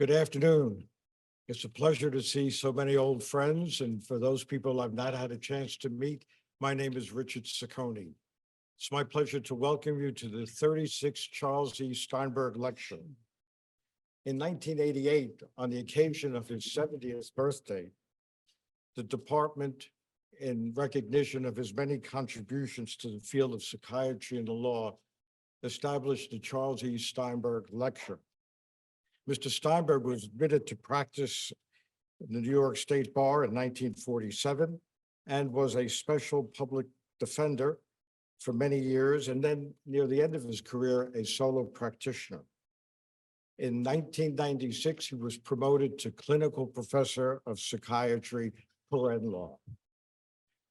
Good afternoon. It's a pleasure to see so many old friends, and for those people I've not had a chance to meet, my name is Richard Ciccone. It's my pleasure to welcome you to the 36th Charles E. Steinberg Lecture. In 1988, on the occasion of his 70th birthday, the department, in recognition of his many contributions to the field of psychiatry and the law, established the Charles E. Steinberg Lecture. Mr. Steinberg was admitted to practice in the New York State Bar in 1947 and was a special public defender for many years, and then near the end of his career, a solo practitioner. In 1996, he was promoted to clinical professor of psychiatry, paren law.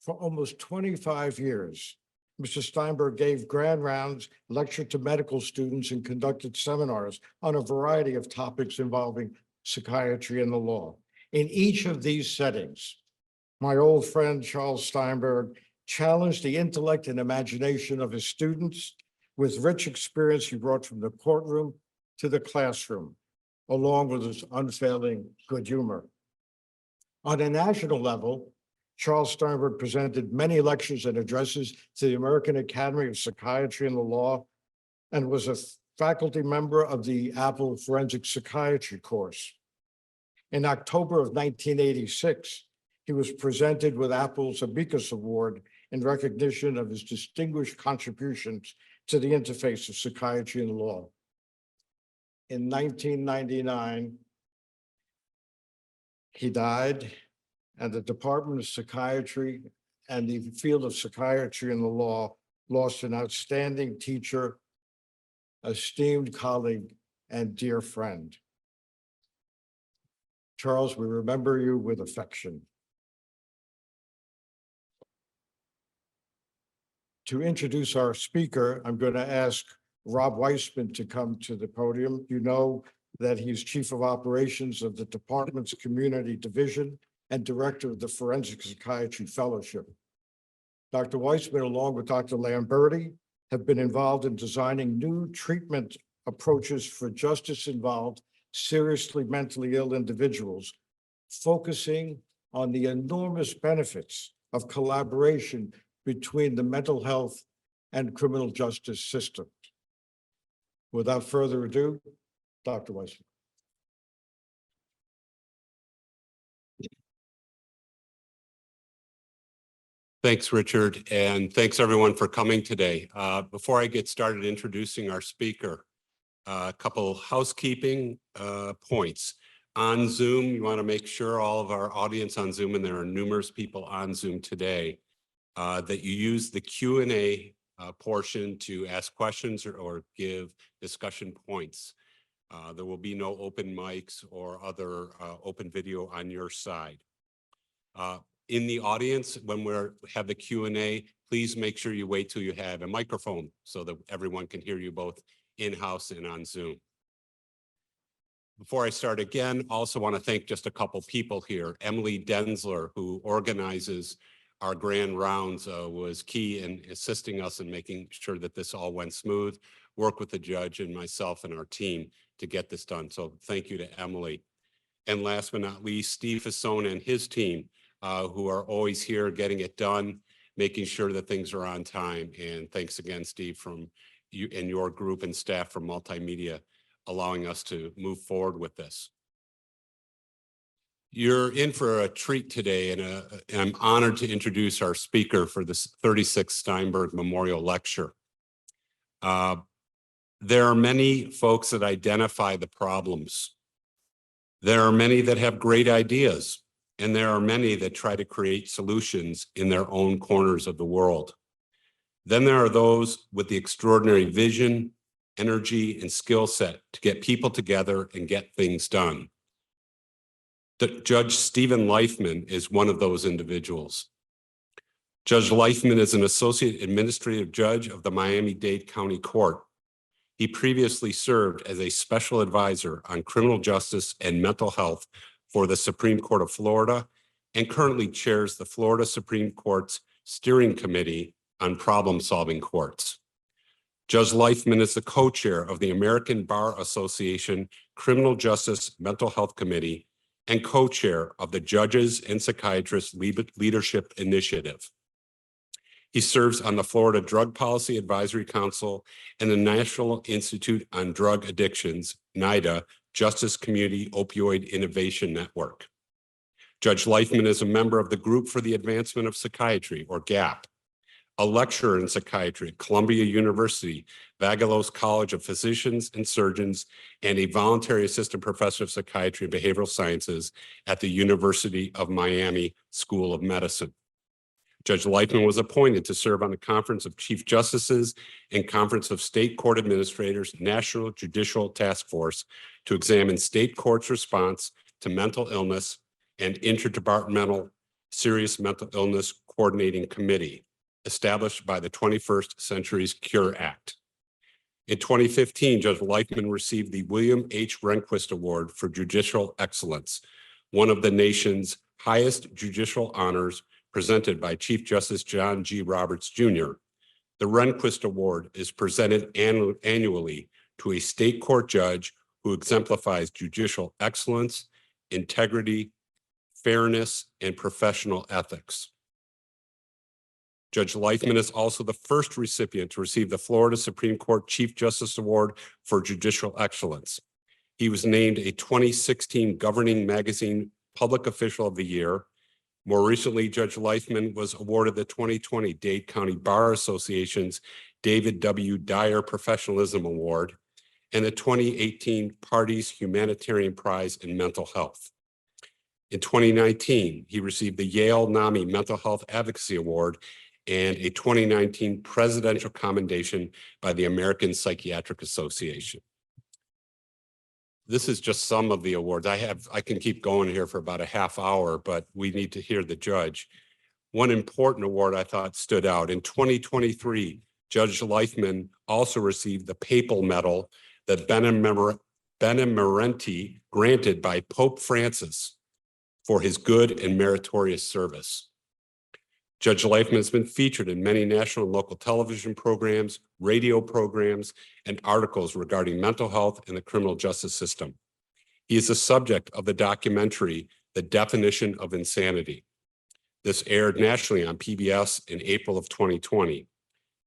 For almost 25 years, Mr. Steinberg gave grand rounds, lectured to medical students, and conducted seminars on a variety of topics involving psychiatry and the law. In each of these settings, my old friend Charles Steinberg challenged the intellect and imagination of his students with rich experience he brought from the courtroom to the classroom, along with his unfailing good humor. On a national level, Charles Steinberg presented many lectures and addresses to the American Academy of Psychiatry and the Law, and was a faculty member of the Apple Forensic Psychiatry course. In October of 1986, he was presented with Apple's Amicus Award in recognition of his distinguished contributions to the interface of psychiatry and the law. In 1999, he died, and the Department of Psychiatry and the field of psychiatry and the law lost an outstanding teacher, esteemed colleague, and dear friend. Charles, we remember you with affection. To introduce our speaker, I'm going to ask Rob Weissman to come to the podium. You know that he's Chief of Operations of the Department's Community Division and Director of the Forensic Psychiatry Fellowship. Dr. Weissman, along with Dr. Lamberti, have been involved in designing new treatment approaches for justice-involved, seriously mentally ill individuals, focusing on the enormous benefits of collaboration between the mental health and criminal justice systems. Without further ado, Dr. Weissman. Thanks, Richard, and thanks everyone for coming today. Before I get started introducing our speaker, a couple housekeeping points. On Zoom, you want to make sure all of our audience on Zoom, and there are numerous people on Zoom today, that you use the Q&A portion to ask questions or give discussion points. There will be no open mics or other open video on your side. In the audience, when we have the Q&A, please make sure you wait till you have a microphone so that everyone can hear you both in-house and on Zoom. Before I start again, also want to thank just a couple people here. Emily Densler, who organizes our grand rounds, was key in assisting us in making sure that this all went smooth, work with the judge and myself and our team to get this done. So thank you to Emily. And last but not least, Steve Fasone and his team, who are always here getting it done, making sure that things are on time. And thanks again, Steve, from you and your group and staff from Multimedia, allowing us to move forward with this. You're in for a treat today, and I'm honored to introduce our speaker for this 36th Steinberg Memorial Lecture. There are many folks that identify the problems. There are many that have great ideas. And there are many that try to create solutions in their own corners of the world. Then there are those with the extraordinary vision, energy, and skill set to get people together and get things done. Judge Stephen Leifman is one of those individuals. Judge Leifman is an associate administrative judge of the Miami-Dade County Court. He previously served as a special advisor on criminal justice and mental health for the Supreme Court of Florida, and currently chairs the Florida Supreme Court's Steering Committee on Problem-Solving Courts. Judge Leifman is the co-chair of the American Bar Association Criminal Justice Mental Health Committee and co-chair of the Judges and Psychiatrists Leadership Initiative. He serves on the Florida Drug Policy Advisory Council and the National Institute on Drug Addictions, NIDA, Justice Community Opioid Innovation Network. Judge Leifman is a member of the Group for the Advancement of Psychiatry, or GAP, a lecturer in psychiatry at Columbia University, Vagelos College of Physicians and Surgeons, and a voluntary assistant professor of psychiatry and behavioral sciences at the University of Miami School of Medicine. Judge Leifman was appointed to serve on the Conference of Chief Justices and Conference of State Court Administrators National Judicial Task Force to examine state courts' response to mental illness and Interdepartmental Serious Mental Illness Coordinating Committee, established by the 21st Century's Cure Act. In 2015, Judge Leifman received the William H. Rehnquist Award for Judicial Excellence, one of the nation's highest judicial honors presented by Chief Justice John G. Roberts, Jr. The Rehnquist Award is presented annually to a state court judge who exemplifies judicial excellence, integrity, fairness, and professional ethics. Judge Leifman is also the first recipient to receive the Florida Supreme Court Chief Justice Award for Judicial Excellence. He was named a 2016 Governing Magazine Public Official of the Year. More recently, Judge Leifman was awarded the 2020 Dade County Bar Association's David W. Dyer Professionalism Award and the 2018 Parties Humanitarian Prize in Mental Health. In 2019, he received the Yale NAMI Mental Health Advocacy Award and a 2019 Presidential Commendation by the American Psychiatric Association. This is just some of the awards. I can keep going here for about a half hour, but we need to hear the judge. One important award I thought stood out. In 2023, Judge Leifman also received the Papal Medal that Benemerenti granted by Pope Francis for his good and meritorious service. Judge Leifman has been featured in many national and local television programs, radio programs, and articles regarding mental health and the criminal justice system. He is the subject of the documentary, The Definition of Insanity. This aired nationally on PBS in April of 2020,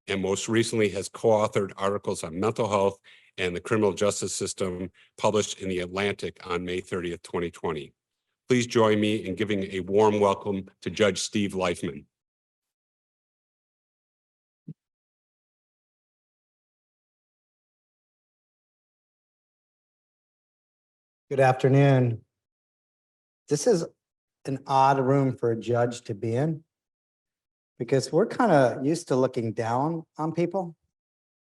and most recently has co-authored articles on mental health and the criminal justice system published in The Atlantic on May 30th, 2020. Please join me in giving a warm welcome to Judge Steve Leifman. Good afternoon. This is an odd room for a judge to be in because we're kind of used to looking down on people.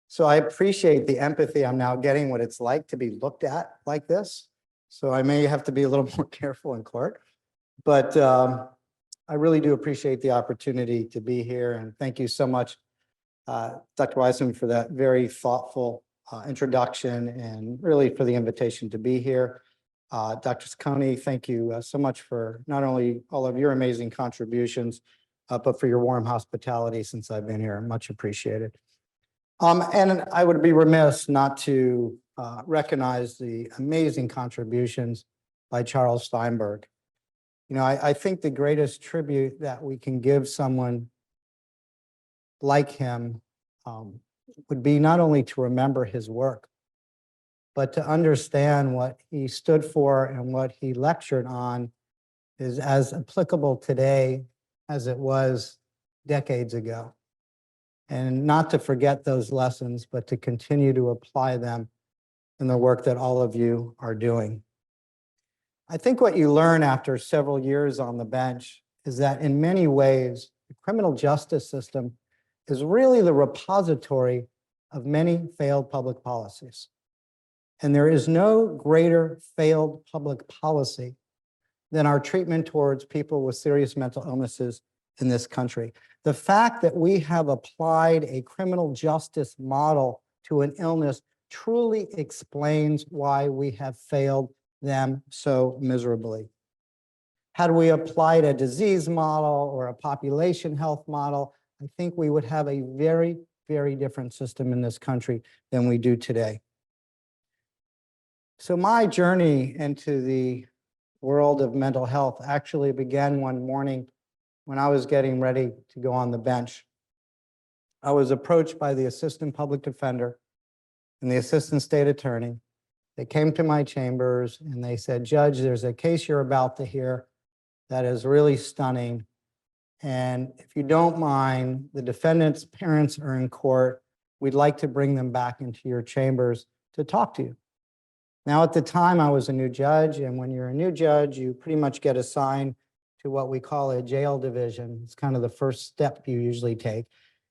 So I appreciate the empathy I'm now getting what it's like to be looked at like this. So I may have to be a little more careful in court, but I really do appreciate the opportunity to be here. And thank you so much, Dr. Wiseman, for that very thoughtful introduction and really for the invitation to be here. Dr. Ciccone, thank you so much for not only all of your amazing contributions, but for your warm hospitality since I've been here. Much appreciated. And I would be remiss not to recognize the amazing contributions by Charles STEINBERG. You know, I think the greatest tribute that we can give someone like him would be not only to remember his work, but to understand what he stood for and what he lectured on is as applicable today as it was decades ago. And not to forget those lessons, but to continue to apply them in the work that all of you are doing. I think what you learn after several years on the bench is that in many ways, the criminal justice system is really the repository of many failed public policies. And there is no greater failed public policy than our treatment towards people with serious mental illnesses in this country. The fact that we have applied a criminal justice model to an illness truly explains why we have failed them so miserably. Had we applied a disease model or a population health model, I think we would have a very, very different system in this country than we do today. So my journey into the world of mental health actually began one morning when I was getting ready to go on the bench. I was approached by the assistant public defender and the assistant state attorney. They came to my chambers and they said, "Judge, there's a case you're about to hear that is really stunning. And if you don't mind, the defendant's parents are in court. We'd like to bring them back into your chambers to talk to you." Now, at the time, I was a new judge, and when you're a new judge, you pretty much get assigned to what we call a jail division. It's kind of the first step you usually take.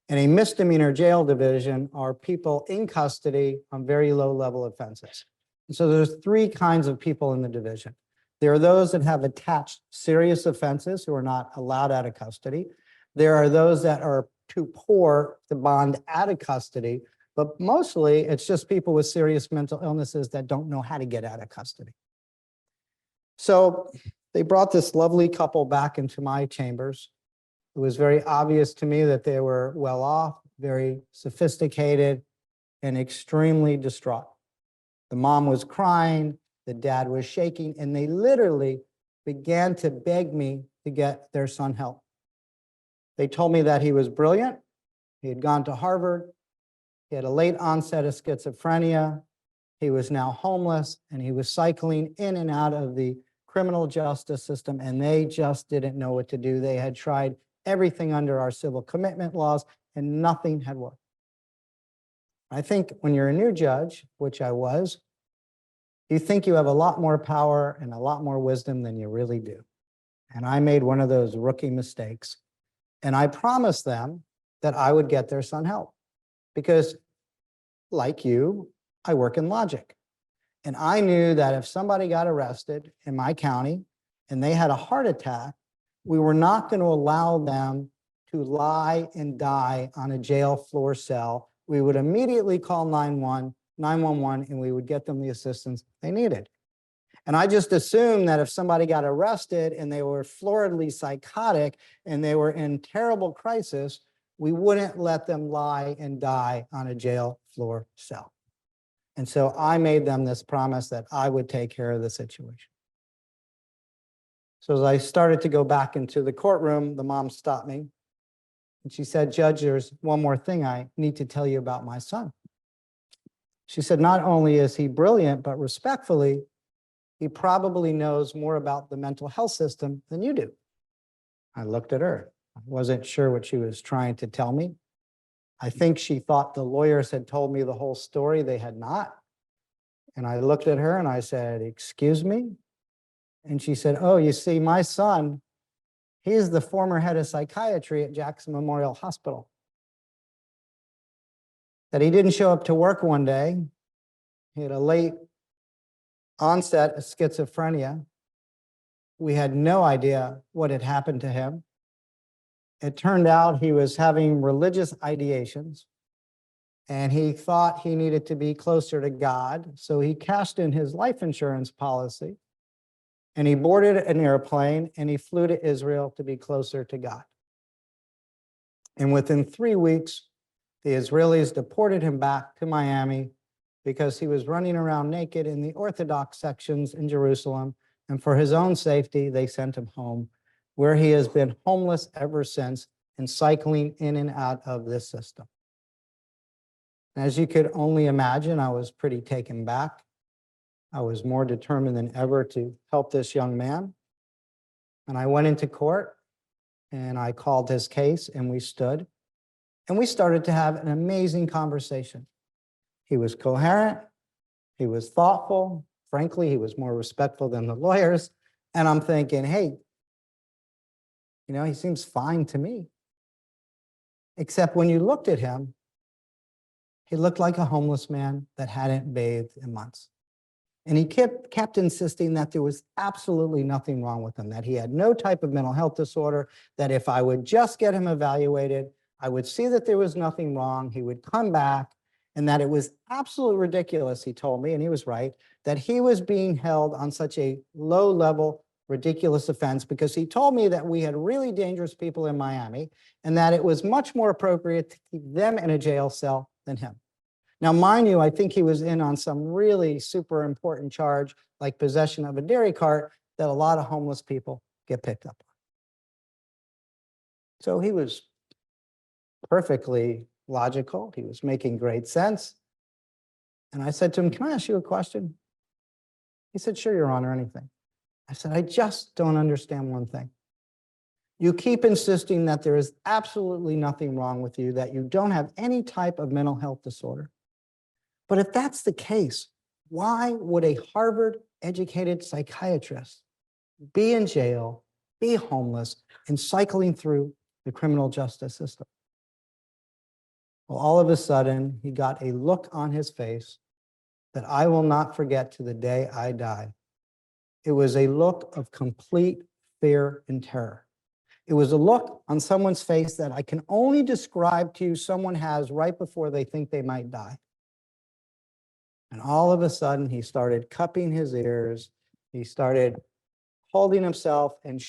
And a misdemeanor jail division are people in custody on very low-level offenses. And so there's three kinds of people in the division. There are those that have attached serious offenses who are not allowed out of custody. There are those that are too poor to bond out of custody, but mostly it's just people with serious mental illnesses that don't know how to get out of custody. So they brought this lovely couple back into my chambers. It was very obvious to me that they were well off, very sophisticated, and extremely distraught. The mom was crying, the dad was shaking, and they literally began to beg me to get their son help. They told me that he was brilliant, he had gone to Harvard, he had a late onset of schizophrenia, he was now homeless, and he was cycling in and out of the criminal justice system, and they just didn't know what to do. They had tried everything under our civil commitment laws, and nothing had worked. I think when you're a new judge, which I was, you think you have a lot more power and a lot more wisdom than you really do. And I made one of those rookie mistakes. And I promised them that I would get their son help. Because, like you, I work in logic. And I knew that if somebody got arrested in my county and they had a heart attack, we were not going to allow them to lie and die on a jail floor cell. We would immediately call 911, and we would get them the assistance they needed. And I just assumed that if somebody got arrested and they were floridly psychotic and they were in terrible crisis, we wouldn't let them lie and die on a jail floor cell. And so I made them this promise that I would take care of the situation. So as I started to go back into the courtroom, the mom stopped me. And she said, "Judge, there's one more thing I need to tell you about my son." She said, "Not only is he brilliant, but respectfully, he probably knows more about the mental health system than you do." I looked at her. I wasn't sure what she was trying to tell me. I think she thought the lawyers had told me the whole story. They had not. And I looked at her and I said, "Excuse me?" And she said, "Oh, you see, my son, he's the former head of psychiatry at Jackson Memorial Hospital. That he didn't show up to work one day. He had a late onset of schizophrenia. We had no idea what had happened to him. It turned out he was having religious ideations, and he thought he needed to be closer to God. So he cashed in his life insurance policy, and he boarded an airplane, and he flew to Israel to be closer to God. And within 3 weeks, the Israelis deported him back to Miami because he was running around naked in the Orthodox sections in Jerusalem. And for his own safety, they sent him home, where he has been homeless ever since and cycling in and out of this system. As you could only imagine, I was pretty taken back. I was more determined than ever to help this young man. And I went into court and I called his case, and we stood and we started to have an amazing conversation. He was coherent, he was thoughtful. Frankly, he was more respectful than the lawyers. And I'm thinking, hey, he seems fine to me. Except when you looked at him, he looked like a homeless man that hadn't bathed in months. And he kept insisting that there was absolutely nothing wrong with him, that he had no type of mental health disorder, that if I would just get him evaluated, I would see that there was nothing wrong, he would come back, and that it was absolutely ridiculous, he told me, and he was right, that he was being held on such a low-level ridiculous offense because he told me that we had really dangerous people in Miami and that it was much more appropriate to keep them in a jail cell than him. Now, mind you, I think he was in on some really super important charge like possession of a dairy cart that a lot of homeless people get picked up on. So he was perfectly logical. He was making great sense. And I said to him, can I ask you a question? He said, sure, Your Honor, anything. I said, I just don't understand one thing. You keep insisting that there is absolutely nothing wrong with you, that you don't have any type of mental health disorder. But if that's the case, why would a Harvard-educated psychiatrist be in jail, be homeless, and cycling through the criminal justice system? Well, all of a sudden, he got a look on his face that I will not forget to the day I die. It was a look of complete fear and terror. It was a look on someone's face that I can only describe to you someone has right before they think they might die. And all of a sudden, he started cupping his ears. He started holding himself and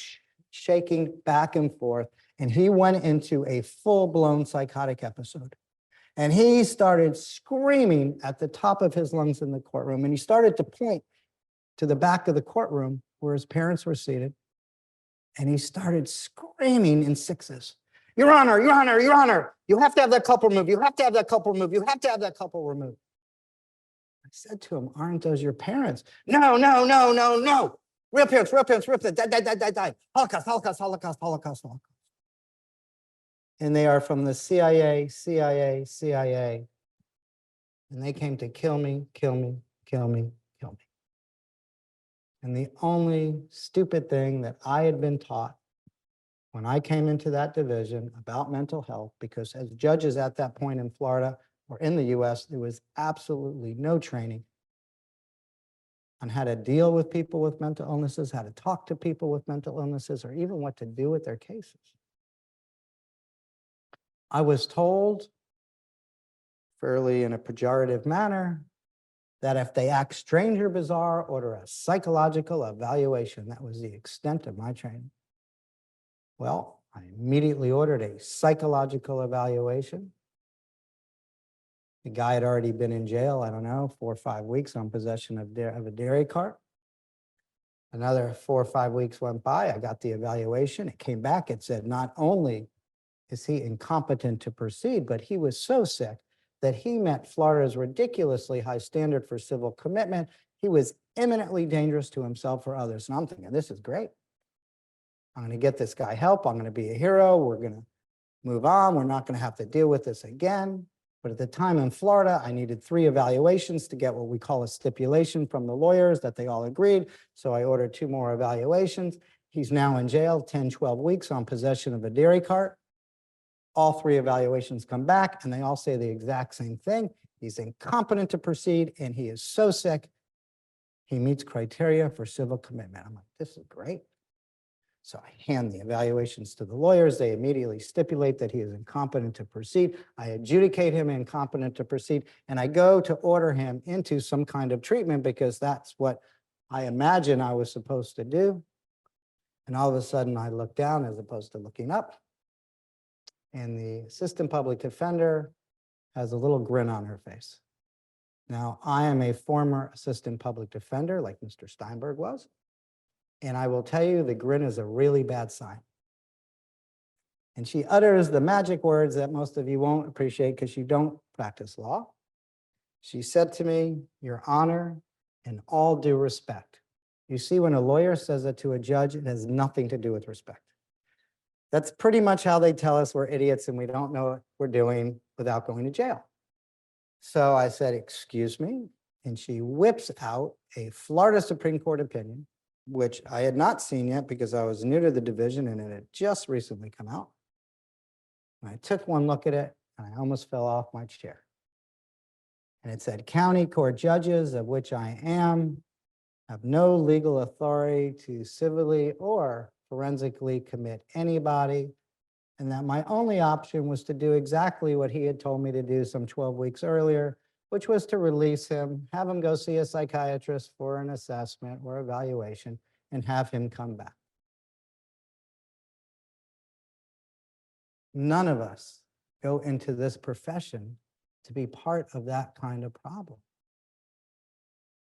shaking back and forth. And he went into a full-blown psychotic episode. And he started screaming at the top of his lungs in the courtroom. And he started to point to the back of the courtroom where his parents were seated. And he started screaming in sixes. Your Honor, Your Honor, Your Honor, you have to have that couple removed. You have to have that couple removed. You have to have that couple removed. I said to him, aren't those your parents? No, no, no, no, no. Real parents, real parents, real parents, died. Holocaust, Holocaust, Holocaust, Holocaust, Holocaust. And they are from the CIA. And they came to kill me, kill me, kill me, kill me. And the only stupid thing that I had been taught when I came into that division about mental health, because as judges at that point in Florida or in the US, there was absolutely no training on how to deal with people with mental illnesses, how to talk to people with mental illnesses, or even what to do with their cases. I was told, fairly in a pejorative manner, that if they act strange or bizarre, order a psychological evaluation. That was the extent of my training. Well, I immediately ordered a psychological evaluation. The guy had already been in jail, I don't know, 4 or 5 weeks on possession of a dairy cart. Another 4 or 5 weeks went by, I got the evaluation. It came back, it said not only is he incompetent to proceed, but he was so sick that he met Florida's ridiculously high standard for civil commitment. He was imminently dangerous to himself or others. And I'm thinking, this is great. I'm going to get this guy help. I'm going to be a hero. We're going to move on. We're not going to have to deal with this again. But at the time in Florida, I needed 3 evaluations to get what we call a stipulation from the lawyers that they all agreed. So I ordered 2 more evaluations. He's now in jail 10, 12 weeks on possession of a dairy cart. All 3 evaluations come back and they all say the exact same thing. He's incompetent to proceed and he is so sick, he meets criteria for civil commitment. I'm like, this is great. So I hand the evaluations to the lawyers. They immediately stipulate that he is incompetent to proceed. I adjudicate him incompetent to proceed, and I go to order him into some kind of treatment because that's what I imagine I was supposed to do. And all of a sudden I look down as opposed to looking up. And the assistant public defender has a little grin on her face. Now, I am a former assistant public defender like Mr. Steinberg was. And I will tell you, the grin is a really bad sign. And she utters the magic words that most of you won't appreciate because you don't practice law. She said to me, Your Honor, in all due respect. You see, when a lawyer says it to a judge, it has nothing to do with respect. That's pretty much how they tell us we're idiots and we don't know what we're doing without going to jail. So I said, excuse me. And she whips out a Florida Supreme Court opinion, which I had not seen yet because I was new to the division and it had just recently come out. And I took one look at it and I almost fell off my chair. And it said, county court judges, of which I am, have no legal authority to civilly or forensically commit anybody, and that my only option was to do exactly what he had told me to do some 12 weeks earlier, which was to release him, have him go see a psychiatrist for an assessment or evaluation, and have him come back. None of us go into this profession to be part of that kind of problem.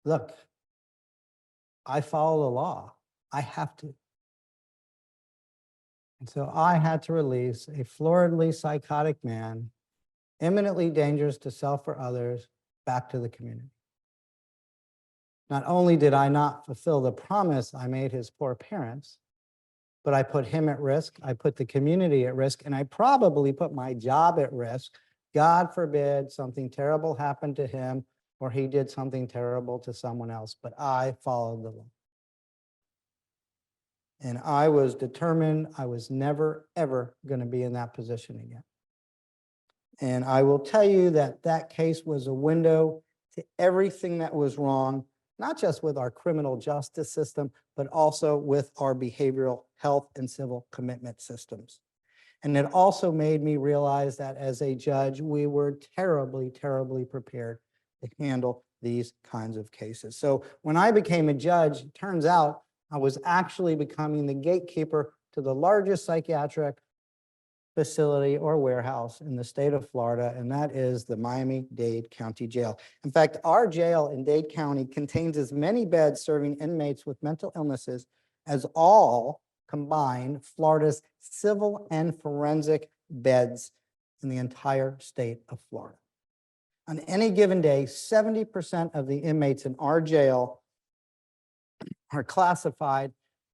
Look, I follow the law. I have to. And so I had to release a floridly psychotic man, imminently dangerous to self or others, back to the community. Not only did I not fulfill the promise I made his poor parents, but I put him at risk, I put the community at risk, and I probably put my job at risk. God forbid something terrible happened to him or he did something terrible to someone else, but I followed the law. And I was determined I was never, ever going to be in that position again. And I will tell you that that case was a window to everything that was wrong, not just with our criminal justice system, but also with our behavioral health and civil commitment systems. And it also made me realize that as a judge, we were terribly, terribly prepared to handle these kinds of cases. So when I became a judge, it turns out I was actually becoming the gatekeeper to the largest psychiatric facility or warehouse in the state of Florida, and that is the Miami-Dade County Jail. In fact, our jail in Dade County contains as many beds serving inmates with mental illnesses as all combined Florida's civil and forensic beds in the entire state of Florida. On any given day, 70% of the inmates in our jail are classified,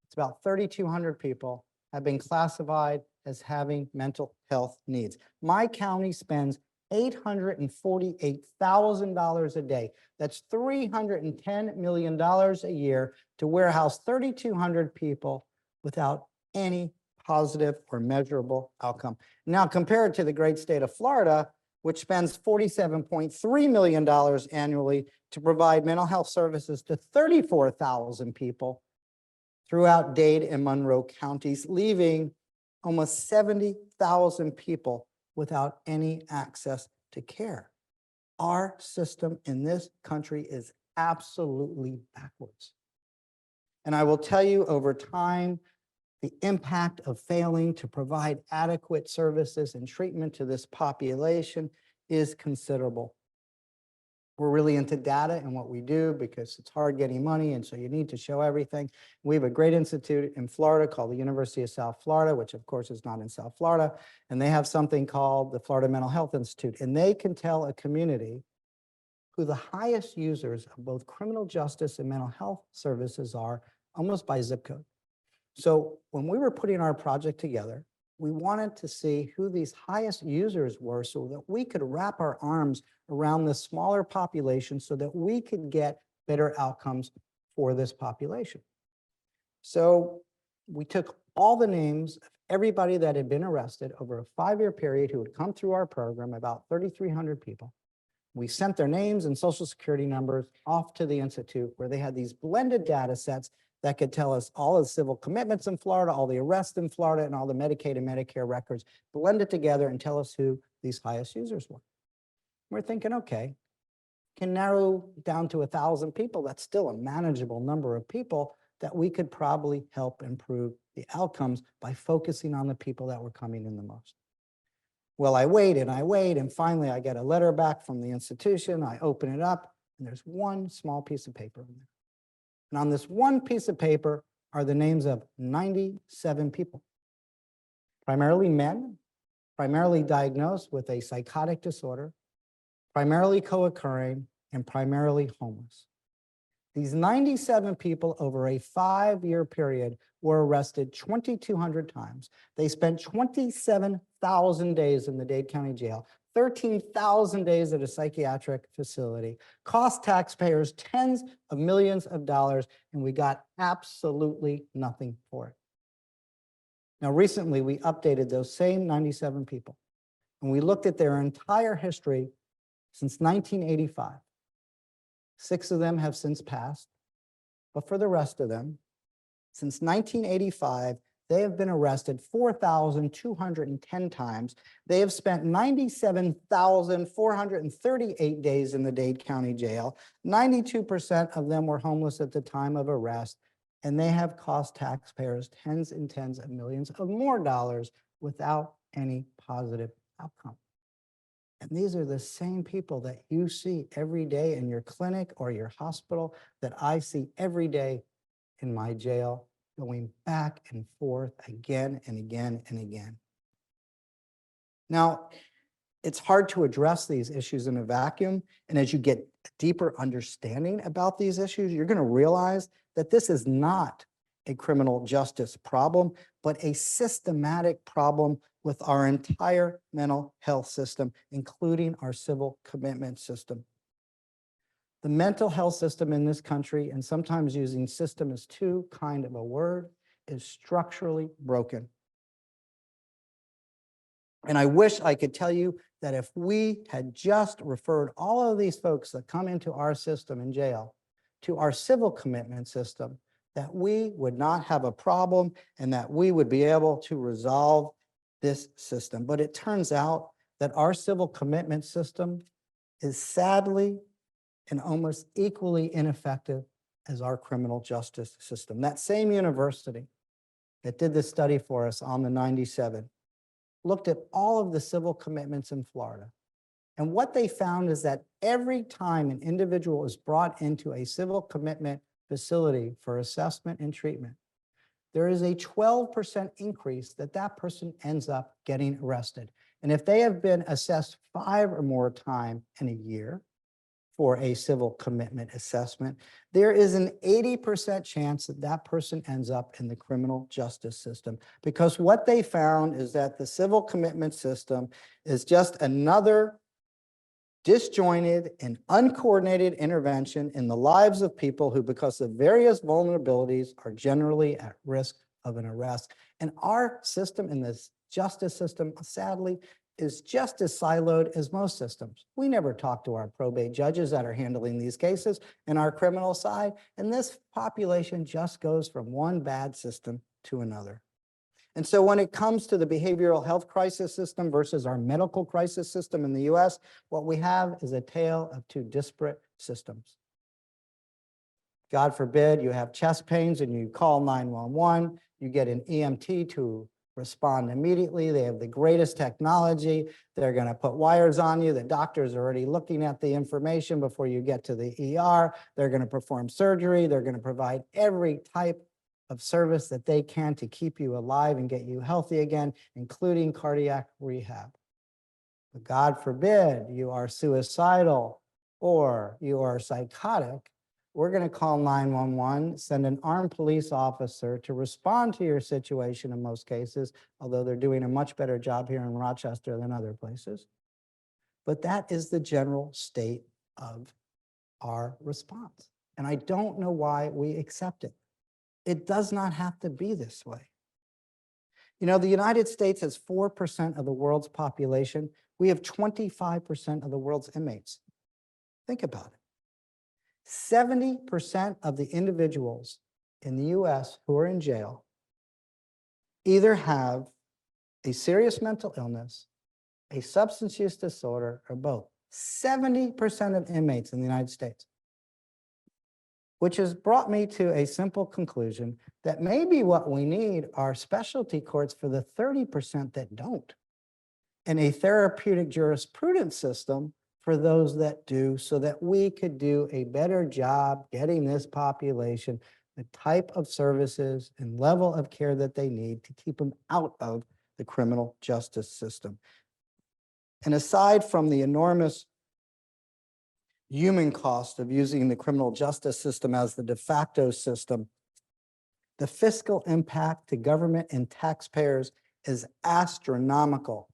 it's about 3,200 people, have been classified as having mental health needs. My county spends $848,000 a day. That's $310 million a year to warehouse 3,200 people without any positive or measurable outcome. Now compare it to the great state of Florida, which spends $47.3 million annually to provide mental health services to 34,000 people throughout Dade and Monroe counties, leaving almost 70,000 people without any access to care. Our system in this country is absolutely backwards. And I will tell you, over time, the impact of failing to provide adequate services and treatment to this population is considerable. We're really into data and what we do because it's hard getting money, and so you need to show everything. We have a great institute in Florida called the University of South Florida, which of course is not in South Florida, and they have something called the Florida Mental Health Institute, and they can tell a community who the highest users of both criminal justice and mental health services are almost by zip code. So when we were putting our project together, we wanted to see who these highest users were so that we could wrap our arms around the smaller population so that we could get better outcomes for this population. So we took all the names of everybody that had been arrested over a 5-year period who had come through our program, about 3,300 people. We sent their names and social security numbers off to the Institute where they had these blended data sets that could tell us all the civil commitments in Florida, all the arrests in Florida, and all the Medicaid and Medicare records blended together and tell us who these highest users were. We're thinking, okay, can narrow down to 1,000 people. That's still a manageable number of people that we could probably help improve the outcomes by focusing on the people that were coming in the most. Well, I wait, and finally I get a letter back from the institution. I open it up, and there's one small piece of paper in there. And on this one piece of paper are the names of 97 people, primarily men, primarily diagnosed with a psychotic disorder, primarily co-occurring, and primarily homeless. These 97 people over a 5-year period were arrested 2,200 times. They spent 27,000 days in the Dade County Jail, 13,000 days at a psychiatric facility, cost taxpayers tens of millions of dollars, and we got absolutely nothing for it. Now, recently, we updated those same 97 people, and we looked at their entire history since 1985. 6 of them have since passed, but for the rest of them, since 1985, they have been arrested 4,210 times. They have spent 97,438 days in the Dade County Jail. 92% of them were homeless at the time of arrest. And they have cost taxpayers tens and tens of millions of more dollars without any positive outcome. And these are the same people that you see every day in your clinic or your hospital, that I see every day in my jail, going back and forth again and again and again. Now, it's hard to address these issues in a vacuum. And as you get a deeper understanding about these issues, you're going to realize that this is not a criminal justice problem, but a systematic problem with our entire mental health system, including our civil commitment system. The mental health system in this country, and sometimes using system as too kind of a word, is structurally broken. And I wish I could tell you that if we had just referred all of these folks that come into our system in jail to our civil commitment system, that we would not have a problem and that we would be able to resolve this system. But it turns out that our civil commitment system is sadly and almost equally ineffective as our criminal justice system. That same university that did this study for us on the 97 looked at all of the civil commitments in Florida. And what they found is that every time an individual is brought into a civil commitment facility for assessment and treatment, there is a 12% increase that that person ends up getting arrested. And if they have been assessed 5 or more times in a year for a civil commitment assessment, there is an 80% chance that that person ends up in the criminal justice system. Because what they found is that the civil commitment system is just another disjointed and uncoordinated intervention in the lives of people who, because of various vulnerabilities, are generally at risk of an arrest. And our system in this justice system, sadly, is just as siloed as most systems. We never talk to our probate judges that are handling these cases in our criminal side, and this population just goes from one bad system to another. And so when it comes to the behavioral health crisis system versus our medical crisis system in the US, what we have is a tale of two disparate systems. God forbid you have chest pains and you call 911, you get an EMT to respond immediately. They have the greatest technology. They're going to put wires on you. The doctor's already looking at the information before you get to the ER. They're going to perform surgery. They're going to provide every type of service that they can to keep you alive and get you healthy again, including cardiac rehab. But God forbid you are suicidal or you are psychotic, we're going to call 911, send an armed police officer to respond to your situation in most cases, although they're doing a much better job here in Rochester than other places. But that is the general state of our response. And I don't know why we accept it. It does not have to be this way. You know, the United States has 4% of the world's population. We have 25% of the world's inmates. Think about it. 70% of the individuals in the US who are in jail either have a serious mental illness, a substance use disorder, or both. 70% of inmates in the United States. Which has brought me to a simple conclusion that maybe what we need are specialty courts for the 30% that don't, and a therapeutic jurisprudence system for those that do, so that we could do a better job getting this population the type of services and level of care that they need to keep them out of the criminal justice system. And aside from the enormous human cost of using the criminal justice system as the de facto system, the fiscal impact to government and taxpayers is astronomical.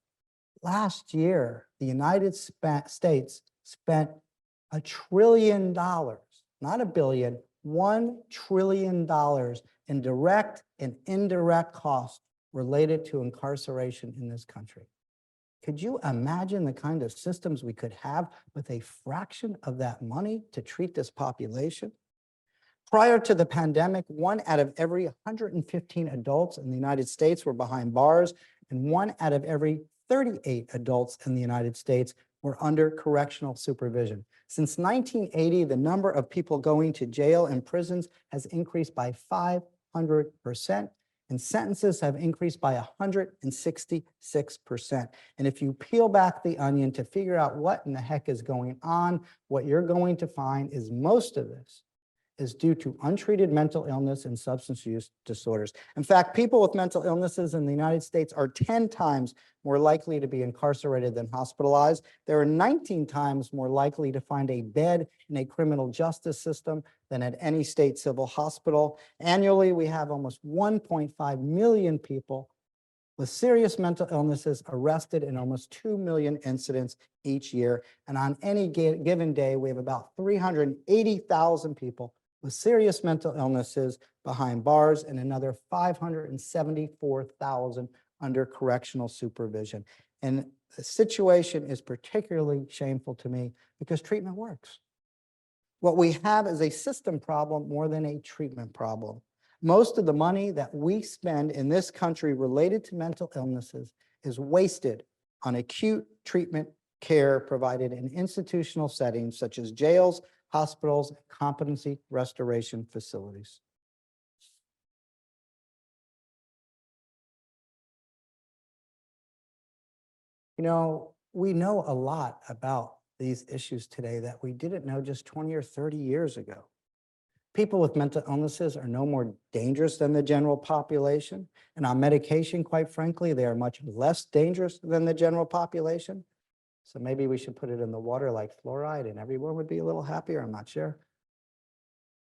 Last year, the United States spent $1 trillion, not $1 billion, $1 trillion in direct and indirect costs related to incarceration in this country. Could you imagine the kind of systems we could have with a fraction of that money to treat this population? Prior to the pandemic, 1 out of every 115 adults in the United States were behind bars, and 1 out of every 38 adults in the United States were under correctional supervision. Since 1980, the number of people going to jail and prisons has increased by 500%, and sentences have increased by 166%. And if you peel back the onion to figure out what in the heck is going on, what you're going to find is most of this is due to untreated mental illness and substance use disorders. In fact, people with mental illnesses in the United States are 10 times more likely to be incarcerated than hospitalized. They are 19 times more likely to find a bed in a criminal justice system than at any state civil hospital. Annually, we have almost 1.5 million people with serious mental illnesses arrested in almost 2 million incidents each year. And on any given day, we have about 380,000 people with serious mental illnesses behind bars and another 574,000 under correctional supervision. And the situation is particularly shameful to me because treatment works. What we have is a system problem more than a treatment problem. Most of the money that we spend in this country related to mental illnesses is wasted on acute treatment care provided in institutional settings such as jails, hospitals, and competency restoration facilities. You know, we know a lot about these issues today that we didn't know just 20 or 30 years ago. People with mental illnesses are no more dangerous than the general population. And on medication, quite frankly, they are much less dangerous than the general population. So maybe we should put it in the water like fluoride and everyone would be a little happier, I'm not sure.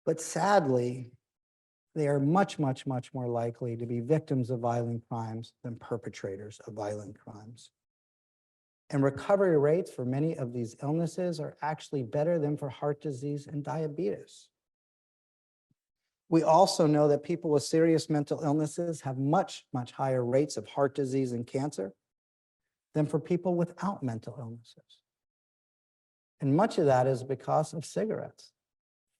But sadly, they are much, much, much more likely to be victims of violent crimes than perpetrators of violent crimes. And recovery rates for many of these illnesses are actually better than for heart disease and diabetes. We also know that people with serious mental illnesses have much, much higher rates of heart disease and cancer than for people without mental illnesses. And much of that is because of cigarettes.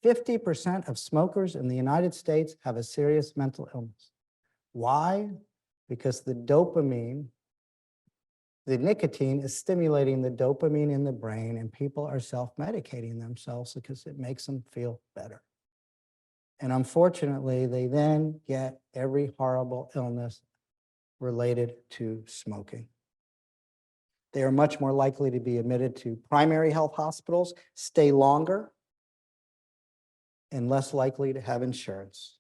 50% of smokers in the United States have a serious mental illness. Why? Because the nicotine is stimulating the dopamine in the brain, and people are self-medicating themselves because it makes them feel better. And unfortunately, they then get every horrible illness related to smoking. They are much more likely to be admitted to primary health hospitals, stay longer, and less likely to have insurance.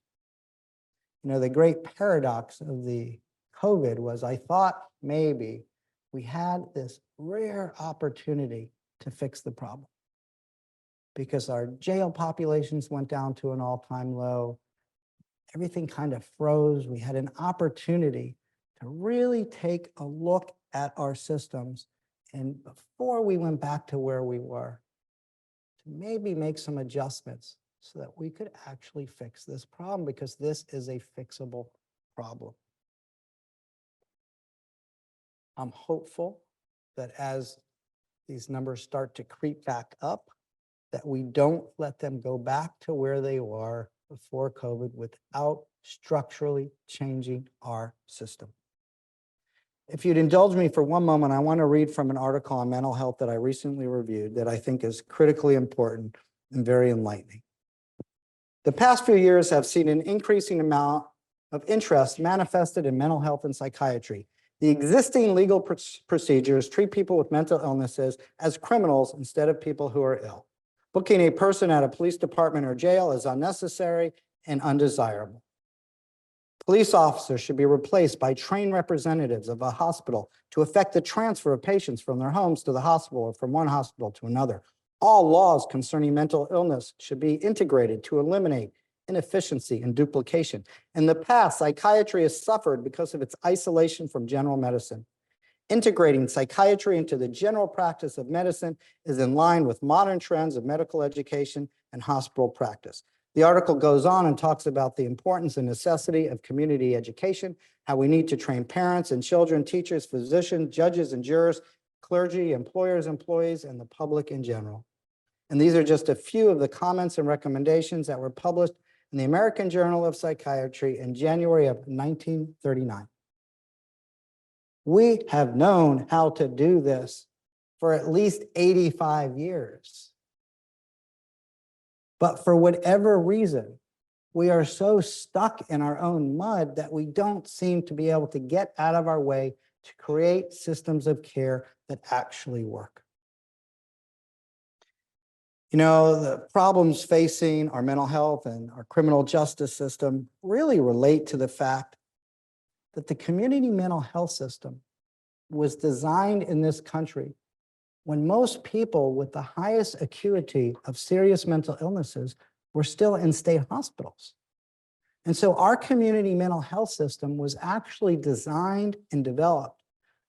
You know, the great paradox of the COVID was I thought maybe we had this rare opportunity to fix the problem because our jail populations went down to an all-time low. Everything kind of froze. We had an opportunity to really take a look at our systems, and before we went back to where we were, to maybe make some adjustments so that we could actually fix this problem, because this is a fixable problem. I'm hopeful that as these numbers start to creep back up, that we don't let them go back to where they were before COVID without structurally changing our system. If you'd indulge me for one moment, I want to read from an article on mental health that I recently reviewed that I think is critically important and very enlightening. The past few years have seen an increasing amount of interest manifested in mental health and psychiatry. The existing legal procedures treat people with mental illnesses as criminals instead of people who are ill. Booking a person at a police department or jail is unnecessary and undesirable. Police officers should be replaced by trained representatives of a hospital to effect the transfer of patients from their homes to the hospital or from one hospital to another. All laws concerning mental illness should be integrated to eliminate inefficiency and duplication. In the past, psychiatry has suffered because of its isolation from general medicine. Integrating psychiatry into the general practice of medicine is in line with modern trends of medical education and hospital practice. The article goes on and talks about the importance and necessity of community education, how we need to train parents and children, teachers, physicians, judges and jurors, clergy, employers, employees, and the public in general. And these are just a few of the comments and recommendations that were published in the American Journal of Psychiatry in January of 1939. We have known how to do this for at least 85 years. But for whatever reason, we are so stuck in our own mud that we don't seem to be able to get out of our way to create systems of care that actually work. You know, the problems facing our mental health and our criminal justice system really relate to the fact that the community mental health system was designed in this country when most people with the highest acuity of serious mental illnesses were still in state hospitals. And so our community mental health system was actually designed and developed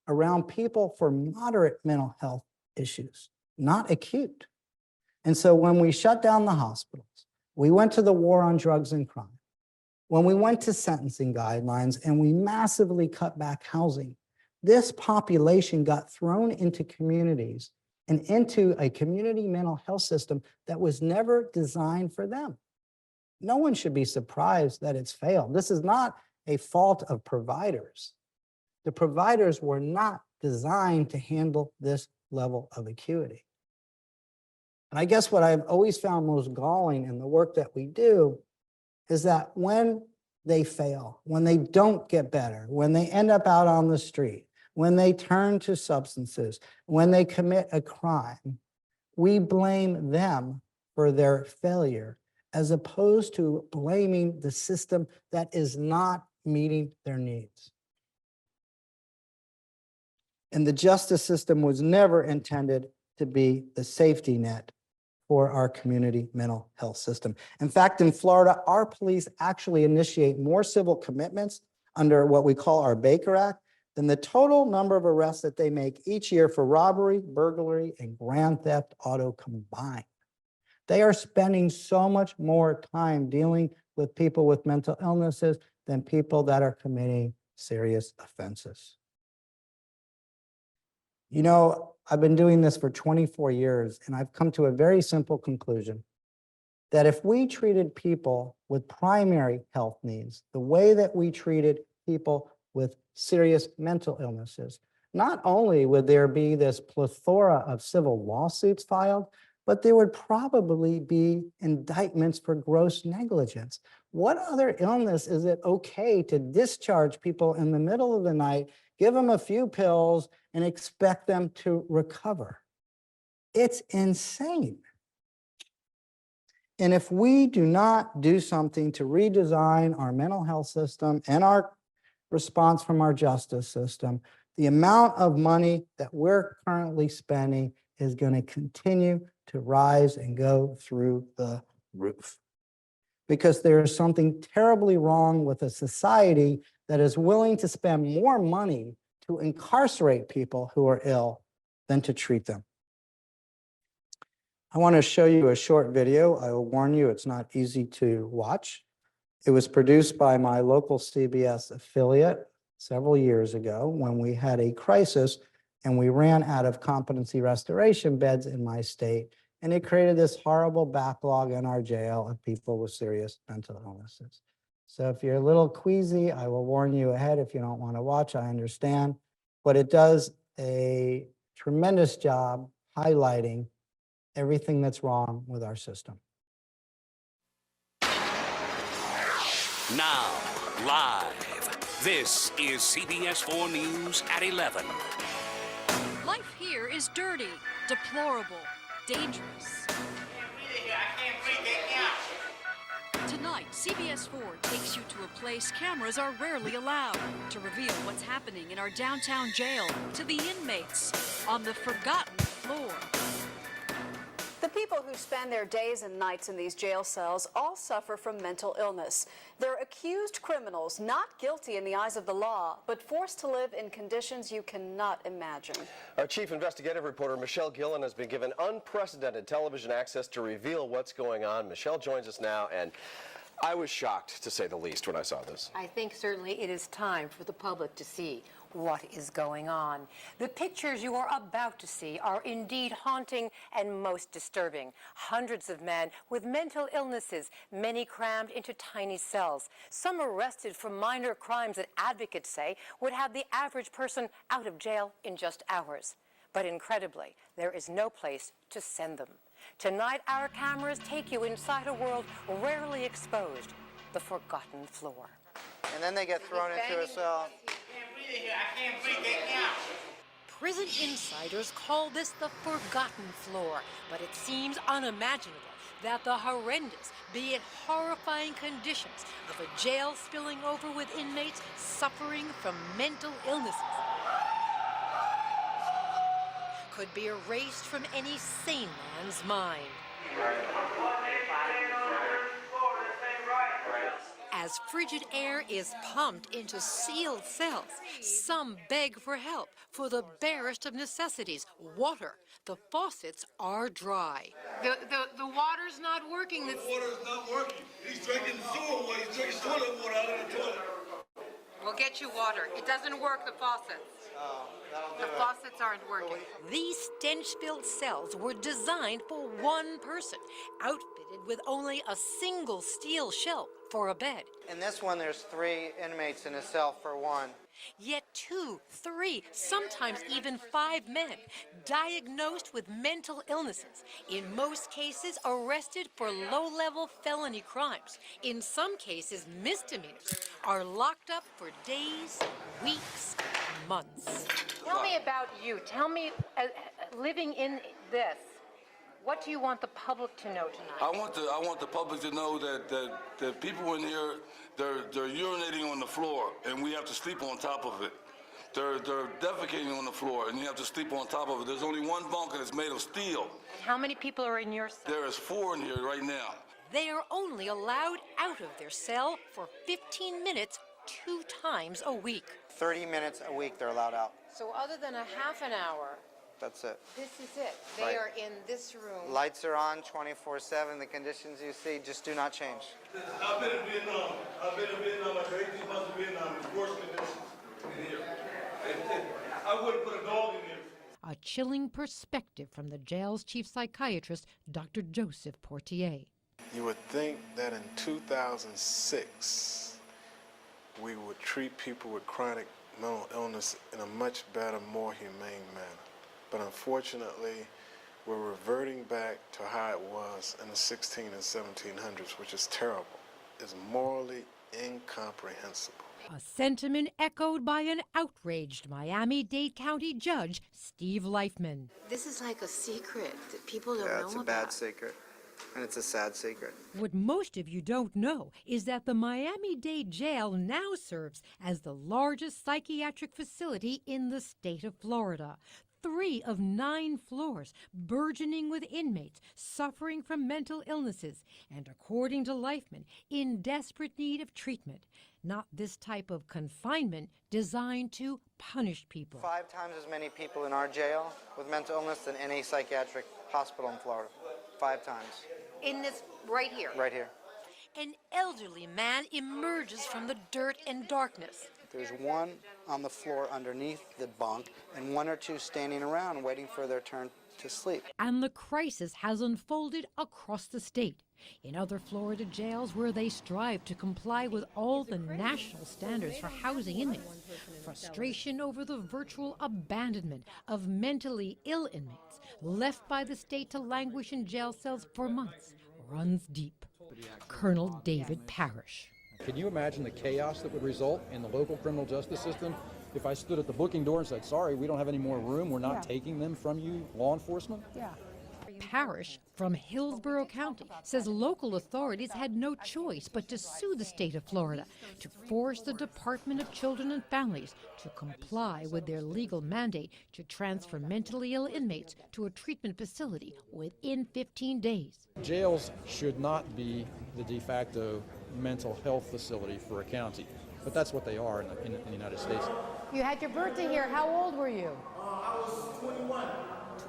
around people for moderate mental health issues, not acute. And so when we shut down the hospitals, we went to the war on drugs and crime, when we went to sentencing guidelines and we massively cut back housing, this population got thrown into communities and into a community mental health system that was never designed for them. No one should be surprised that it's failed. This is not a fault of providers. The providers were not designed to handle this level of acuity. And I guess what I've always found most galling in the work that we do is that when they fail, when they don't get better, when they end up out on the street, when they turn to substances, when they commit a crime, we blame them for their failure, as opposed to blaming the system that is not meeting their needs. And the justice system was never intended to be the safety net for our community mental health system. In fact, in Florida, our police actually initiate more civil commitments under what we call our Baker Act than the total number of arrests that they make each year for robbery, burglary, and grand theft auto combined. They are spending so much more time dealing with people with mental illnesses than people that are committing serious offenses. You know, I've been doing this for 24 years, and I've come to a very simple conclusion, that if we treated people with primary health needs the way that we treated people with serious mental illnesses, not only would there be this plethora of civil lawsuits filed, but there would probably be indictments for gross negligence. What other illness is it okay to discharge people in the middle of the night, give them a few pills, and expect them to recover? It's insane. And if we do not do something to redesign our mental health system and our response from our justice system, the amount of money that we're currently spending is going to continue to rise and go through the roof. Because there is something terribly wrong with a society that is willing to spend more money to incarcerate people who are ill than to treat them. I want to show you a short video. I will warn you, it's not easy to watch. It was produced by my local CBS affiliate several years ago when we had a crisis and we ran out of competency restoration beds in my state. And it created this horrible backlog in our jail of people with serious mental illnesses. So if you're a little queasy, I will warn you ahead. If you don't want to watch, I understand. But it does a tremendous job highlighting everything that's wrong with our system. Now, live, this is CBS 4 News at 11. Life here is dirty, deplorable, dangerous. Tonight, CBS 4 takes you to a place cameras are rarely allowed to reveal what's happening in our downtown jail to the inmates on the forgotten floor. The people who spend their days and nights in these jail cells all suffer from mental illness. They're accused criminals, not guilty in the eyes of the law, but forced to live in conditions you cannot imagine. Our chief investigative reporter, Michelle Gillen, has been given unprecedented television access to reveal what's going on. Michelle joins us now, and I was shocked, to say the least, when I saw this. I think certainly it is time for the public to see what is going on. The pictures you are about to see are indeed haunting and most disturbing. Hundreds of men with mental illnesses, many crammed into tiny cells. Some arrested for minor crimes that advocates say would have the average person out of jail in just hours. But incredibly, there is no place to send them. Tonight, our cameras take you inside a world rarely exposed, the forgotten floor. And then they get thrown into a cell. Prison insiders call this the forgotten floor, but it seems unimaginable that the horrendous, be it horrifying conditions of a jail spilling over with inmates suffering from mental illnesses could be erased from any sane man's mind. As frigid air is pumped into sealed cells, some beg for help for the barest of necessities, water. The faucets are dry. The water's not working. The water's not working. He's drinking sewer water. He's drinking toilet water out of the toilet. We'll get you water. It doesn't work, the faucets. The faucets aren't working. These stench-filled cells were designed for one person, outfitted with only a single steel shelf for a bed. In this one, there's 3 inmates in a cell for one. Yet 2, 3, sometimes even 5 men diagnosed with mental illnesses, in most cases arrested for low-level felony crimes, in some cases misdemeanors, are locked up for days, weeks, months. Tell me about you. Tell me, living in this, what do you want the public to know tonight? I want the public to know that people in here, they're urinating on the floor, and we have to sleep on top of it. They're defecating on the floor, and you have to sleep on top of it. There's only one bunker that's made of steel. How many people are in your cell? There is 4 in here right now. They are only allowed out of their cell for 15 minutes 2 times a week. 30 minutes a week they're allowed out. So other than a half an hour, That's it. this is it. They Right. are in this room. Lights are on 24/7. The conditions you see just do not change. I've been in Vietnam. I've been in Vietnam after 18 months of Vietnam. It's worse conditions in here. I wouldn't put a dog in here. A chilling perspective from the jail's chief psychiatrist, Dr. Joseph Portier. You would think that in 2006, we would treat people with chronic mental illness in a much better, more humane manner. But unfortunately, we're reverting back to how it was in the 16 and 1700s, which is terrible. It's morally incomprehensible. A sentiment echoed by an outraged Miami-Dade County judge, Steve Leifman. This is like a secret that people don't know about. It's a bad secret, and it's a sad secret. What most of you don't know is that the Miami-Dade jail now serves as the largest psychiatric facility in the state of Florida. 3 of 9 floors, burgeoning with inmates suffering from mental illnesses, and according to Leifman, in desperate need of treatment. Not this type of confinement designed to punish people. 5 times as many people in our jail with mental illness than any psychiatric hospital in Florida. 5 times. In this, right here. Right here. An elderly man emerges from the dirt and darkness. There's one on the floor underneath the bunk and 1 or 2 standing around waiting for their turn to sleep. And the crisis has unfolded across the state. In other Florida jails where they strive to comply with all the national standards for housing inmates, frustration over the virtual abandonment of mentally ill inmates left by the state to languish in jail cells for months runs deep. Colonel David Parrish. Can you imagine the chaos that would result in the local criminal justice system if I stood at the booking door and said, sorry, we don't have any more room, we're not taking them from you, law enforcement? Parrish from Hillsborough County says local authorities had no choice but to sue the state of Florida to force the Department of Children and Families to comply with their legal mandate to transfer mentally ill inmates to a treatment facility within 15 days. Jails should not be the de facto mental health facility for a county, but that's what they are in the United States. You had your birthday here. How old were you? I was 21.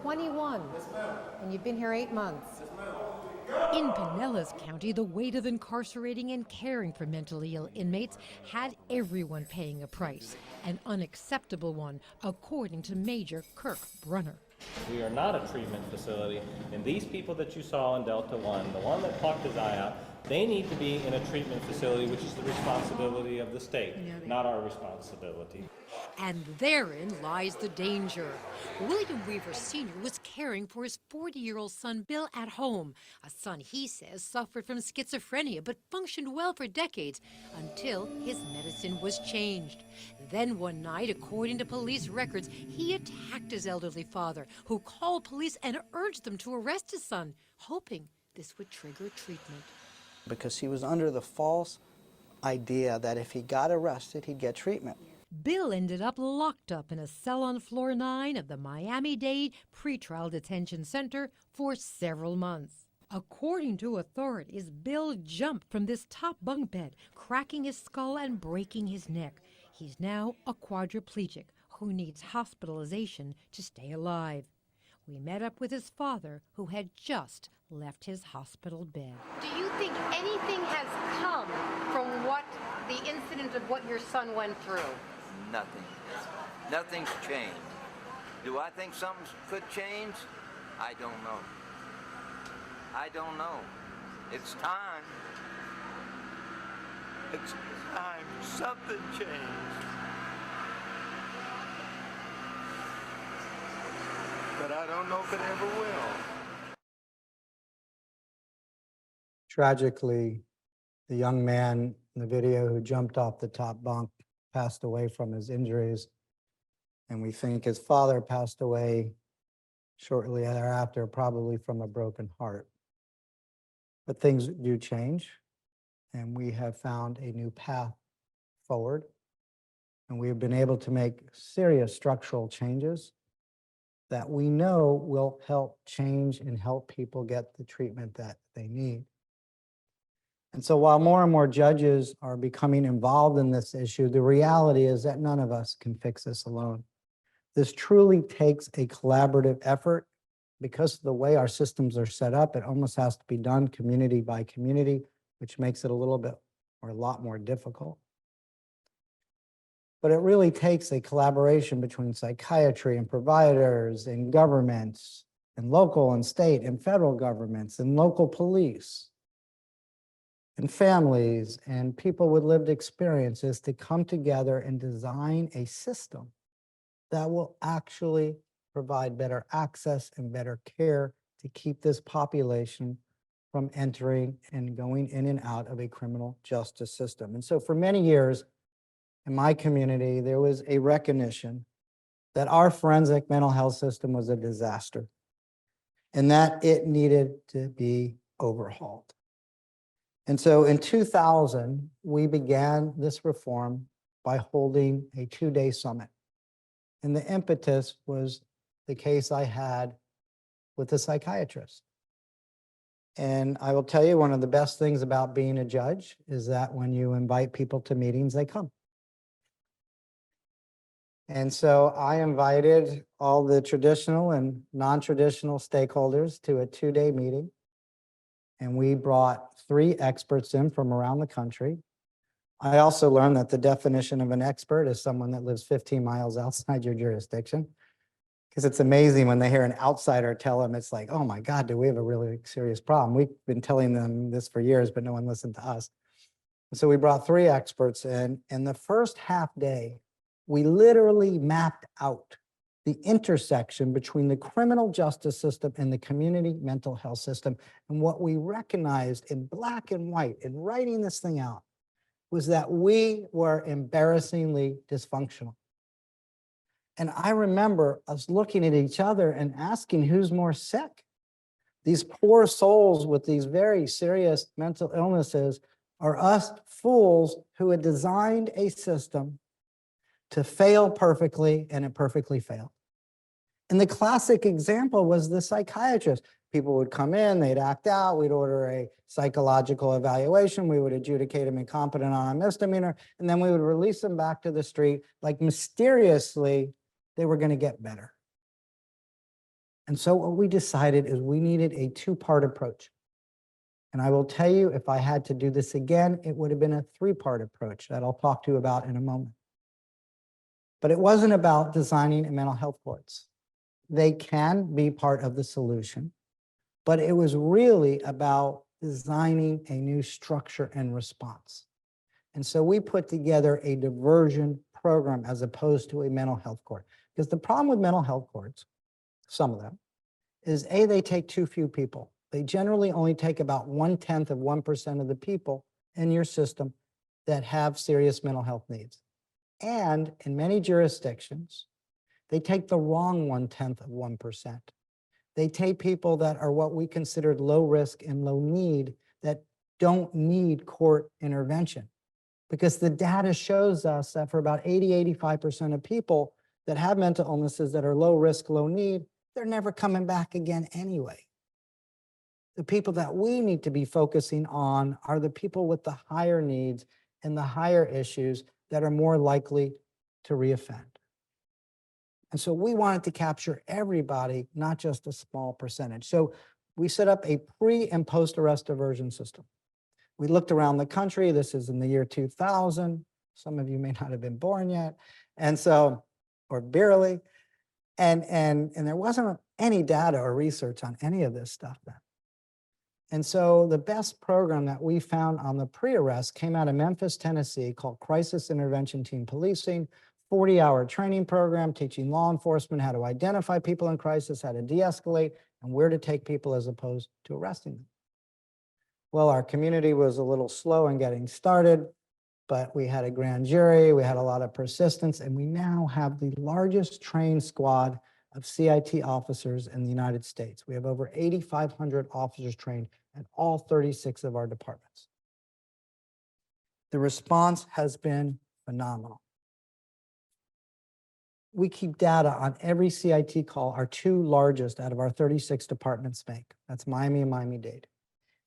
21. Yes, ma'am. And you've been here 8 months. Yes, ma'am. In Pinellas County, the weight of incarcerating and caring for mentally ill inmates had everyone paying a price, an unacceptable one, according to Major Kirk Brunner. We are not a treatment facility, and these people that you saw in Delta 1, the one that talked his eye out, They need to be in a treatment facility, which is the responsibility of the state, not our responsibility. And therein lies the danger. William Weaver Sr. was caring for his 40-year-old son Bill at home, a son he says suffered from schizophrenia but functioned well for decades until his medicine was changed. Then one night, according to police records, he attacked his elderly father, who called police and urged them to arrest his son, hoping this would trigger treatment. Because he was under the false idea that if he got arrested, he'd get treatment. Bill ended up locked up in a cell on floor 9 of the Miami-Dade Pretrial Detention Center for several months. According to authorities, Bill jumped from this top bunk bed, cracking his skull and breaking his neck. He's now a quadriplegic who needs hospitalization to stay alive. We met up with his father, who had just left his hospital bed. Do you think anything has come from what the incident of what your son went through? Nothing. Nothing's changed. Do I think something could change? I don't know. I don't know. It's time. It's time. Something changed. But I don't know if it ever will. Tragically, the young man in the video who jumped off the top bunk passed away from his injuries. And we think his father passed away shortly thereafter, probably from a broken heart. But things do change, and we have found a new path forward. And we have been able to make serious structural changes that we know will help change and help people get the treatment that they need. And so while more and more judges are becoming involved in this issue, the reality is that none of us can fix this alone. This truly takes a collaborative effort. Because of the way our systems are set up, it almost has to be done community by community, which makes it a little bit or a lot more difficult. But it really takes a collaboration between psychiatry and providers and governments and local and state and federal governments and local police and families and people with lived experiences to come together and design a system that will actually provide better access and better care to keep this population from entering and going in and out of a criminal justice system. And so for many years in my community, there was a recognition that our forensic mental health system was a disaster and that it needed to be overhauled. And so in 2000, we began this reform by holding a 2-day summit. And the impetus was the case I had with a psychiatrist. And I will tell you, one of the best things about being a judge is that when you invite people to meetings, they come. And so I invited all the traditional and non-traditional stakeholders to a 2-day meeting. And we brought 3 experts in from around the country. I also learned that the definition of an expert is someone that lives 15 miles outside your jurisdiction. Because it's amazing when they hear an outsider tell them, it's like, oh my God, do we have a really serious problem? We've been telling them this for years, but no one listened to us. And so we brought 3 experts in. In the first half day, we literally mapped out the intersection between the criminal justice system and the community mental health system. And what we recognized in black and white in writing this thing out was that we were embarrassingly dysfunctional. And I remember us looking at each other and asking, who's more sick? These poor souls with these very serious mental illnesses are us fools who had designed a system to fail perfectly, and it perfectly failed. And the classic example was the psychiatrist. People would come in, they'd act out, we'd order a psychological evaluation, we would adjudicate them incompetent on a misdemeanor, and then we would release them back to the street, like mysteriously they were going to get better. And so what we decided is we needed a 2-part approach. And I will tell you, if I had to do this again, it would have been a 3-part approach that I'll talk to you about in a moment. But it wasn't about designing mental health courts. They can be part of the solution, but it was really about designing a new structure and response. And so we put together a diversion program as opposed to a mental health court. Because the problem with mental health courts, some of them, is A, they take too few people. They generally only take about 1/10 of 1% of the people in your system that have serious mental health needs. And in many jurisdictions, they take the wrong 1/10 of 1%. They take people that are what we considered low risk and low need that don't need court intervention. Because the data shows us that for about 85% of people that have mental illnesses that are low risk, low need, they're never coming back again anyway. The people that we need to be focusing on are the people with the higher needs and the higher issues that are more likely to reoffend. And so we wanted to capture everybody, not just a small percentage. So we set up a pre and post arrest diversion system. We looked around the country. This is in the year 2000. Some of you may not have been born yet. And so, or barely. And there wasn't any data or research on any of this stuff then. And so the best program that we found on the pre-arrest came out of Memphis, Tennessee, called Crisis Intervention Team Policing, 40-hour training program teaching law enforcement how to identify people in crisis, how to de-escalate, and where to take people as opposed to arresting them. Well, our community was a little slow in getting started, but we had a grand jury, we had a lot of persistence, and we now have the largest trained squad of CIT officers in the United States. We have over 8,500 officers trained in all 36 of our departments. The response has been phenomenal. We keep data on every CIT call our two largest out of our 36 departments make. That's Miami and Miami-Dade.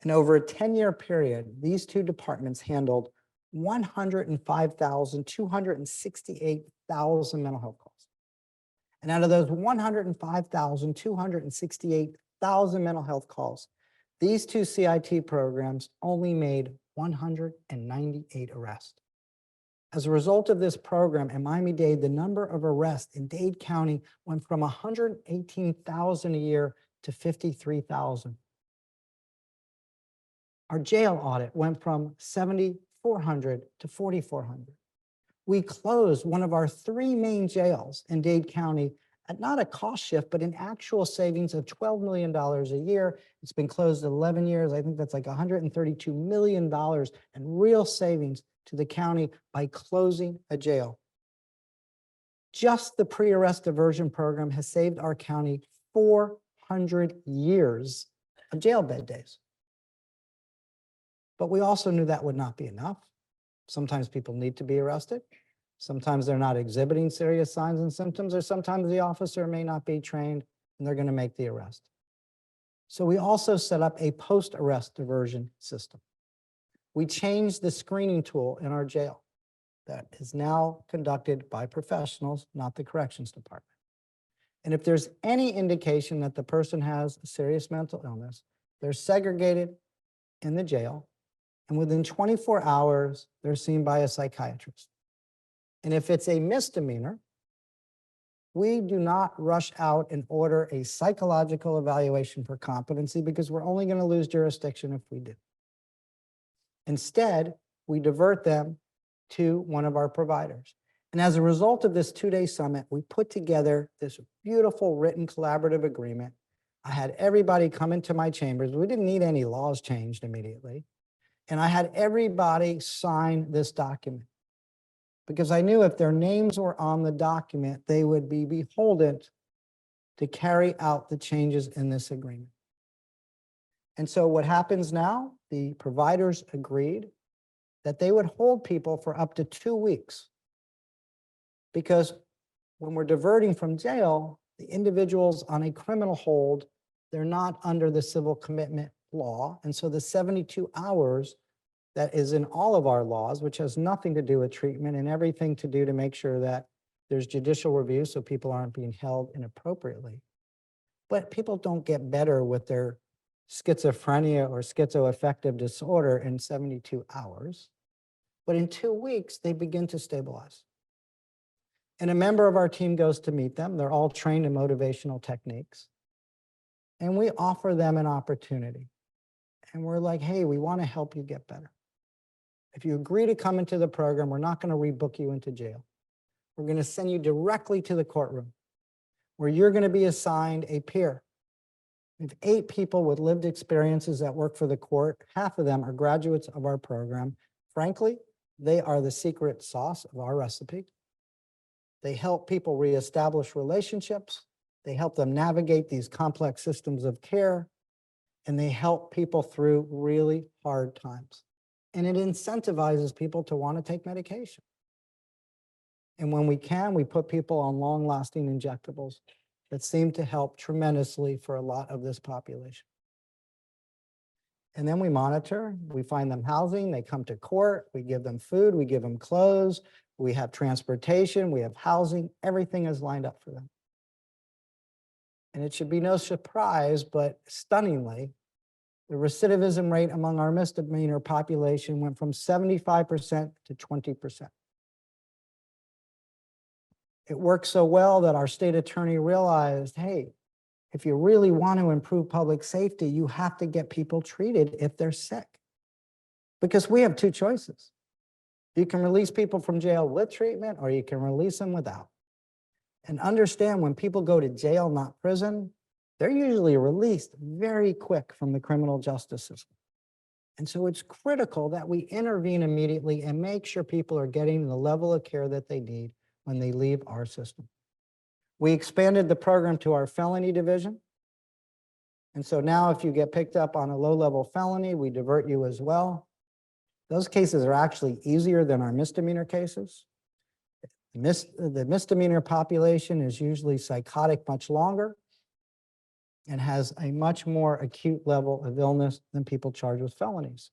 And over a 10-year period, these two departments handled 105,268,000 mental health calls. And out of those 105,268,000 mental health calls, these two CIT programs only made 198 arrests. As a result of this program in Miami-Dade, the number of arrests in Dade County went from 118,000 a year to 53,000. Our jail audit went from 7,400 to 4,400. We closed one of our three main jails in Dade County at not a cost shift, but an actual savings of $12 million a year. It's been closed 11 years. I think that's like $132 million in real savings to the county by closing a jail. Just the pre-arrest diversion program has saved our county 400 years of jail bed days. But we also knew that would not be enough. Sometimes people need to be arrested. Sometimes they're not exhibiting serious signs and symptoms, or sometimes the officer may not be trained and they're going to make the arrest. So we also set up a post-arrest diversion system. We changed the screening tool in our jail that is now conducted by professionals, not the corrections department. And if there's any indication that the person has a serious mental illness, they're segregated in the jail, and within 24 hours, they're seen by a psychiatrist. And if it's a misdemeanor, we do not rush out and order a psychological evaluation for competency because we're only going to lose jurisdiction if we do. Instead, we divert them to one of our providers. And as a result of this two-day summit, we put together this beautiful written collaborative agreement. I had everybody come into my chambers. We didn't need any laws changed immediately. And I had everybody sign this document because I knew if their names were on the document, they would be beholden to carry out the changes in this agreement. And so what happens now, the providers agreed that they would hold people for up to 2 weeks. Because when we're diverting from jail, the individuals on a criminal hold, they're not under the civil commitment law. And so the 72 hours that is in all of our laws, which has nothing to do with treatment and everything to do to make sure that there's judicial review so people aren't being held inappropriately. But people don't get better with their schizophrenia or schizoaffective disorder in 72 hours. But in 2 weeks, they begin to stabilize. And a member of our team goes to meet them. They're all trained in motivational techniques. And we offer them an opportunity. and we're like, hey, we want to help you get better. If you agree to come into the program, we're not going to rebook you into jail. We're going to send you directly to the courtroom where you're going to be assigned a peer. We have 8 people with lived experiences that work for the court. Half of them are graduates of our program. Frankly, they are the secret sauce of our recipe. They help people reestablish relationships. They help them navigate these complex systems of care, and they help people through really hard times. And it incentivizes people to want to take medication. And when we can, we put people on long-lasting injectables that seem to help tremendously for a lot of this population. And then we monitor, we find them housing, they come to court, we give them food, we give them clothes, we have transportation, we have housing, everything is lined up for them. And it should be no surprise, but stunningly, the recidivism rate among our misdemeanor population went from 75% to 20%. It worked so well that our state attorney realized, hey, if you really want to improve public safety, you have to get people treated if they're sick. Because we have 2 choices. You can release people from jail with treatment, or you can release them without. And understand, when people go to jail, not prison, they're usually released very quick from the criminal justice system. And so it's critical that we intervene immediately and make sure people are getting the level of care that they need when they leave our system. We expanded the program to our felony division. And so now if you get picked up on a low-level felony, we divert you as well. Those cases are actually easier than our misdemeanor cases. The misdemeanor population is usually psychotic much longer and has a much more acute level of illness than people charged with felonies.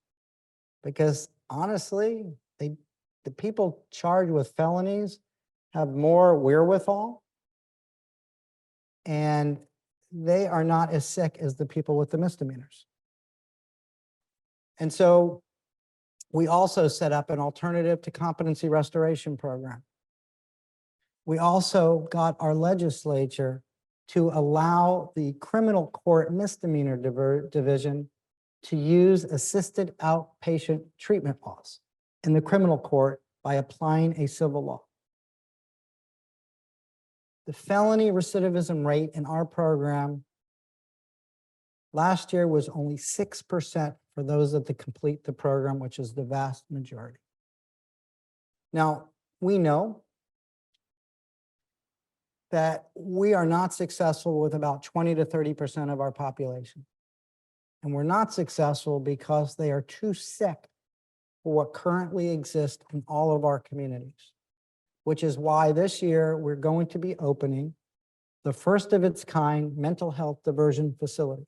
Because honestly, the people charged with felonies have more wherewithal, and they are not as sick as the people with the misdemeanors. And so we also set up an alternative to competency restoration program. We also got our legislature to allow the criminal court misdemeanor division to use assisted outpatient treatment laws in the criminal court by applying a civil law. The felony recidivism rate in our program last year was only 6% for those that complete the program, which is the vast majority. Now, we know that we are not successful with about 20 to 30% of our population. And we're not successful because they are too sick for what currently exists in all of our communities, which is why this year we're going to be opening the first of its kind mental health diversion facility.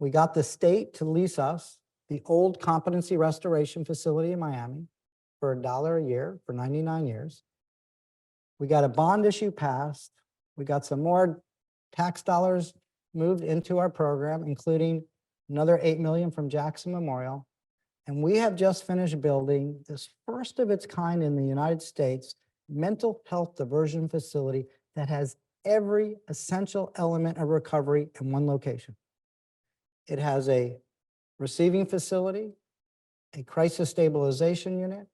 We got the state to lease us the old competency restoration facility in Miami for $1 a year for 99 years. We got a bond issue passed. We got some more tax dollars moved into our program, including another $8 million from Jackson Memorial. And we have just finished building this first of its kind in the United States mental health diversion facility that has every essential element of recovery in one location. It has a receiving facility, a crisis stabilization unit,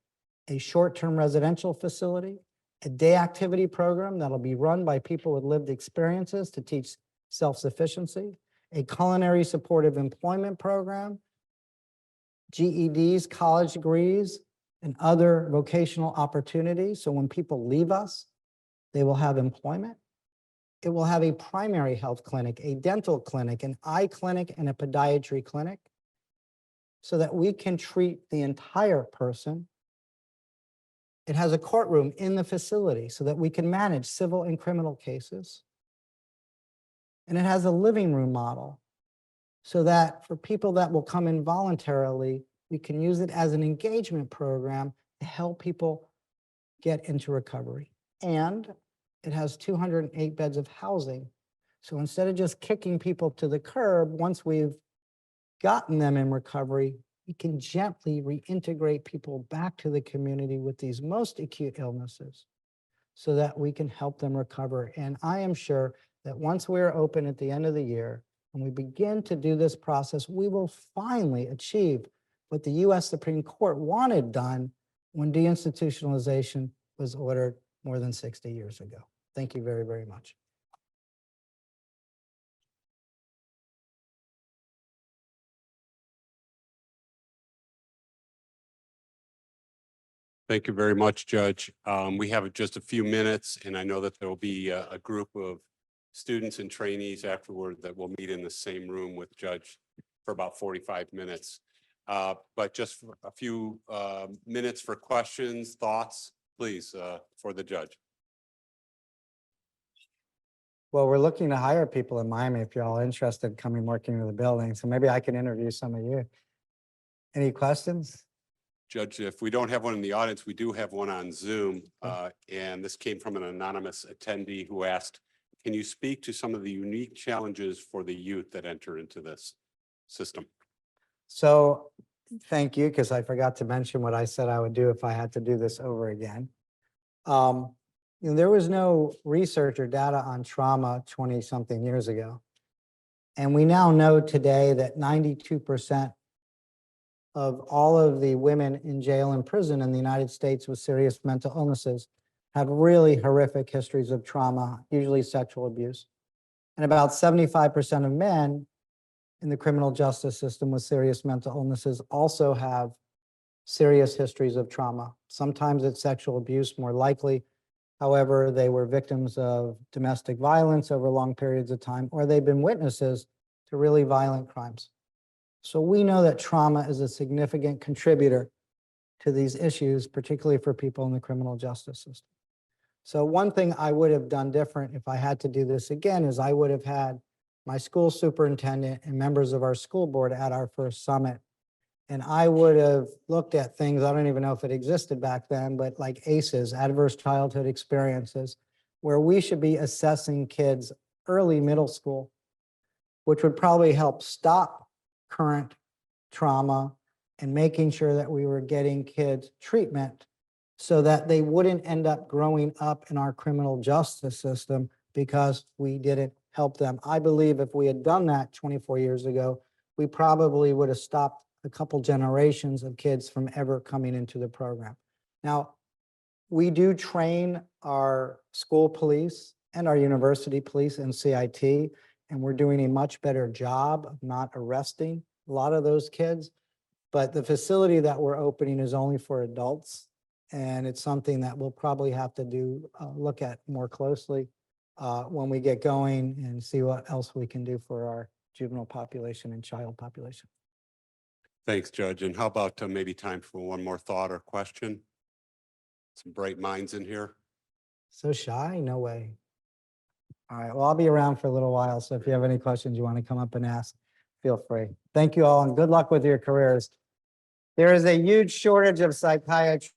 a short-term residential facility, a day activity program that'll be run by people with lived experiences to teach self-sufficiency, a culinary supportive employment program, GEDs, college degrees, and other vocational opportunities. So when people leave us, they will have employment. It will have a primary health clinic, a dental clinic, an eye clinic, and a podiatry clinic, so that we can treat the entire person. It has a courtroom in the facility so that we can manage civil and criminal cases. And it has a living room model so that for people that will come in voluntarily, we can use it as an engagement program to help people get into recovery. And it has 208 beds of housing. So instead of just kicking people to the curb, once we've gotten them in recovery, we can gently reintegrate people back to the community with these most acute illnesses so that we can help them recover. And I am sure that once we're open at the end of the year, and we begin to do this process, we will finally achieve what the U.S. Supreme Court wanted done when deinstitutionalization was ordered more than 60 years ago. Thank you very, very much. Thank you very much, Judge. We have just a few minutes, and I know that there will be a group of students and trainees afterward that will meet in the same room with Judge for about 45 minutes. But just a few minutes for questions, thoughts, please, for the judge. Well, we're looking to hire people in Miami if you're all interested in coming working in the building. So maybe I can interview some of you. Any questions? Judge, if we don't have one in the audience, we do have one on Zoom. And this came from an anonymous attendee who asked, can you speak to some of the unique challenges for the youth that enter into this system? So thank you, because I forgot to mention what I said I would do if I had to do this over again. There was no research or data on trauma 20-something years ago. And we now know today that 92% of all of the women in jail and prison in the United States with serious mental illnesses have really horrific histories of trauma, usually sexual abuse. And about 75% of men in the criminal justice system with serious mental illnesses also have serious histories of trauma. Sometimes it's sexual abuse, more likely. However, they were victims of domestic violence over long periods of time, or they've been witnesses to really violent crimes. So we know that trauma is a significant contributor to these issues, particularly for people in the criminal justice system. So one thing I would have done different if I had to do this again is I would have had my school superintendent and members of our school board at our first summit. And I would have looked at things, I don't even know if it existed back then, but like ACEs, adverse childhood experiences, where we should be assessing kids early middle school, which would probably help stop current trauma and making sure that we were getting kids treatment so that they wouldn't end up growing up in our criminal justice system because we didn't help them. I believe if we had done that 24 years ago, we probably would have stopped a couple generations of kids from ever coming into the program. Now, we do train our school police and our university police in CIT, and we're doing a much better job of not arresting a lot of those kids. But the facility that we're opening is only for adults, and it's something that we'll probably have to do look at more closely when we get going and see what else we can do for our juvenile population and child population. Thanks, Judge. And how about maybe time for one more thought or question? Some bright minds in here. So shy? No way. All right, well, I'll be around for a little while, so if you have any questions you want to come up and ask, feel free. Thank you all, and good luck with your careers. There is a huge shortage of psychiatry